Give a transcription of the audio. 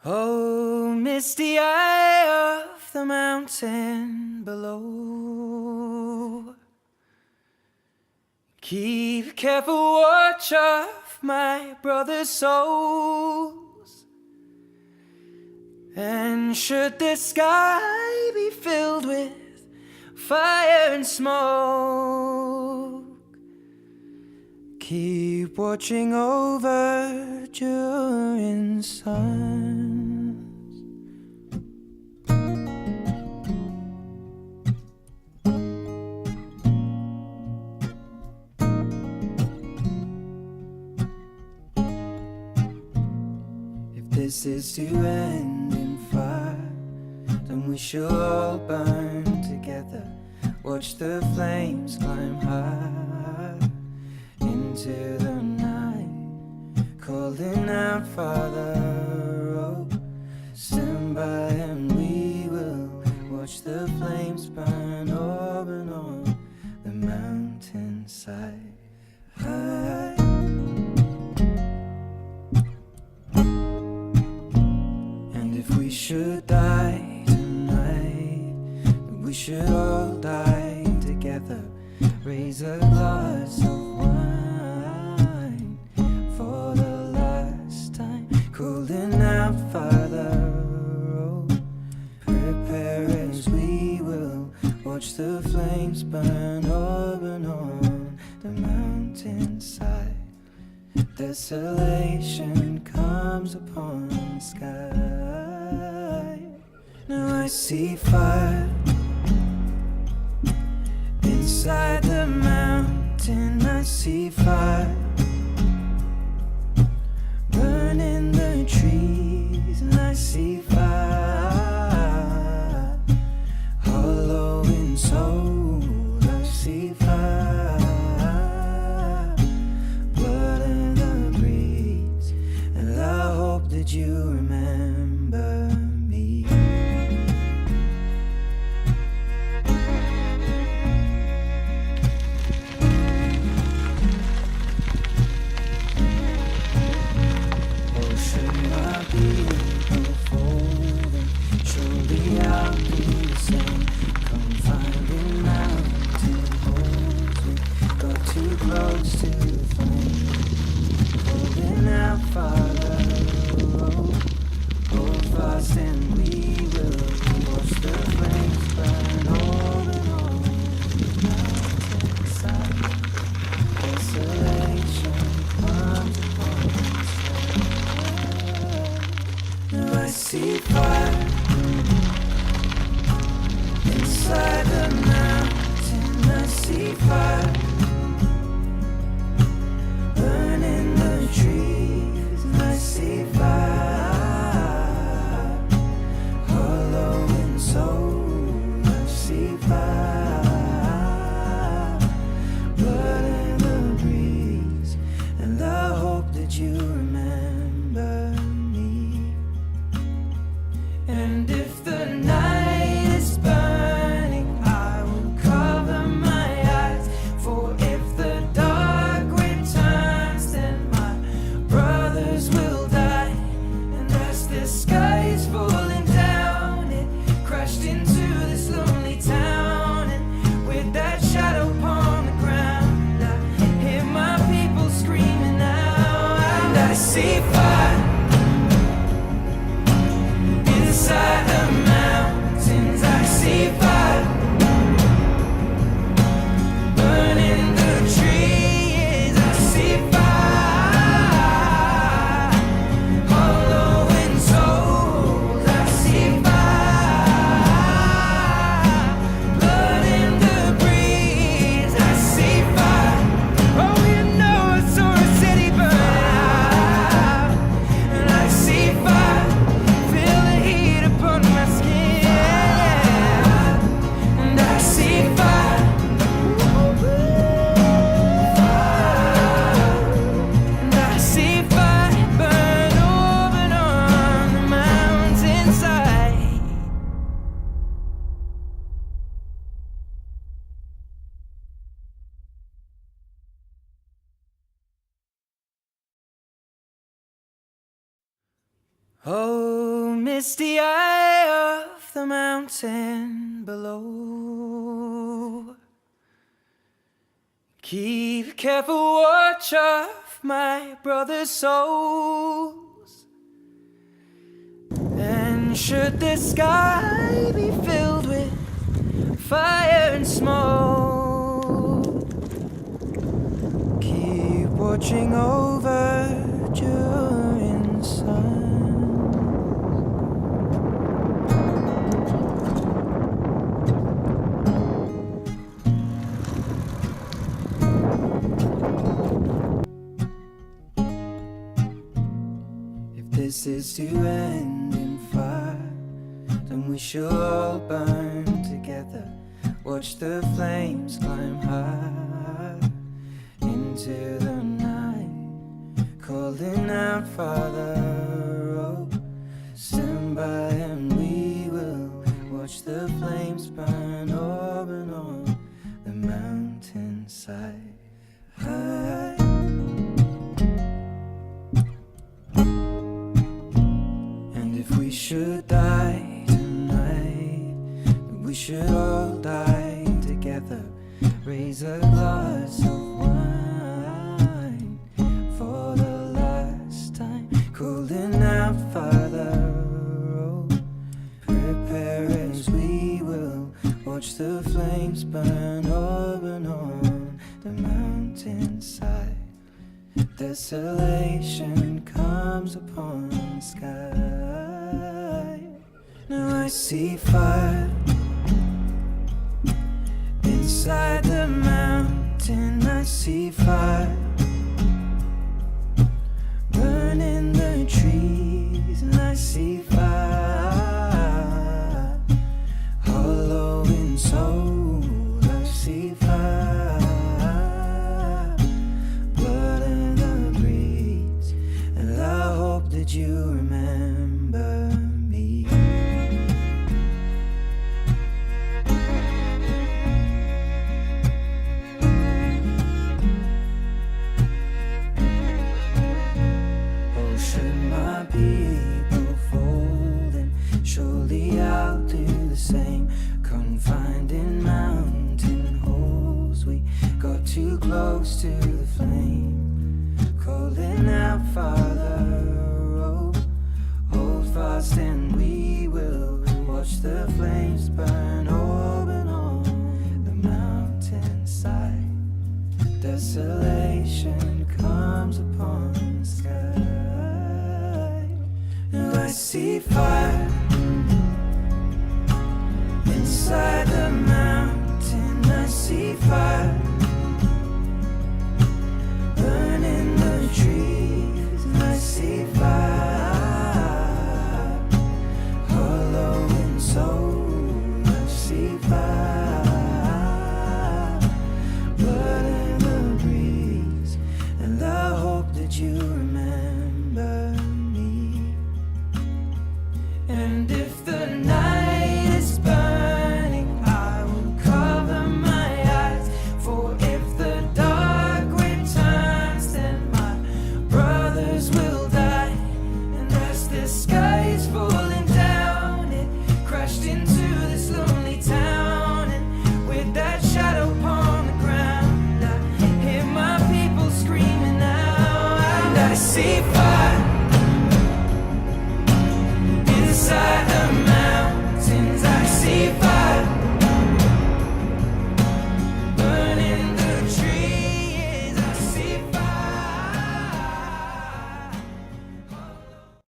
Oh, misty eye of the mountain below, keep careful watch of my brother's souls. And should the sky be filled with fire and smoke, keep watching over during suns. If this is to end in fire, then we shall all burn together. Watch the flames climb high into the night, calling out, Father, oh, stand by and we will watch the flames burn over and on the mountainside. And if we should die tonight, we should all die together. Raise a glass of wine for the last time, calling out, Father, oh, prepare as we will watch the flames burn over and on the mountainside. Desolation comes upon the sky. Now I see fire inside the mountain. I see fire burning the trees, and I see fire hollow in soul. I see fire, blood in the breeze, and I hope that you remember me. Close to the flame, holding out, Father, hold fast and we will watch the flames burn over and on the mountainside. Desolation comes upon us. Now I see fire inside the mountain. I see fire burning the trees, and I see fire hollow in soul. I see fire, blood in the breeze, and I hope that you remember me. And if the night is burning, I will cover my eyes, for if the dark returns, then my brothers will die. And as the sky is falling down, it crashed into this lonely town, and with that shadow upon the ground, I hear my people screaming now. And I see fire inside the mountains. I see fire burning the trees. I see fire hollow in souls. I see fire, blood in the breeze. I see fire. Oh, you know I saw a city burn out, and I see fire. Feel the heat upon my skin, and I see fire, and I see fire burn over and on the mountainside. Oh, misty eye of the mountain below. Keep careful watch of my brother's souls. And should the sky be filled with fire and smoke, keep watching over during sun. If this is to end in fire, then we shall all burn together. Watch the flames climb high into the night, calling out, Father, oh, stand by and we will watch the flames burn over and on the mountainside. And if we should die tonight, we should all die together. Raise a glass of wine for the last time, calling out, Father, oh, prepare as we will watch the flames burn over and on the mountainside. Desolation comes upon the sky. Now I see fire inside the mountain. I see fire burning the trees, and I see fire hollow in soul. I see fire, blood in the breeze, and I hope that you remember me. Should my people fall, then surely I'll do the same. Confined in mountain holes, we got too close to the flame, calling out, Father, oh, hold fast and we will watch the flames burn over and on the mountainside. Desolation comes upon the sky. Now I see fire inside the mountain. I see fire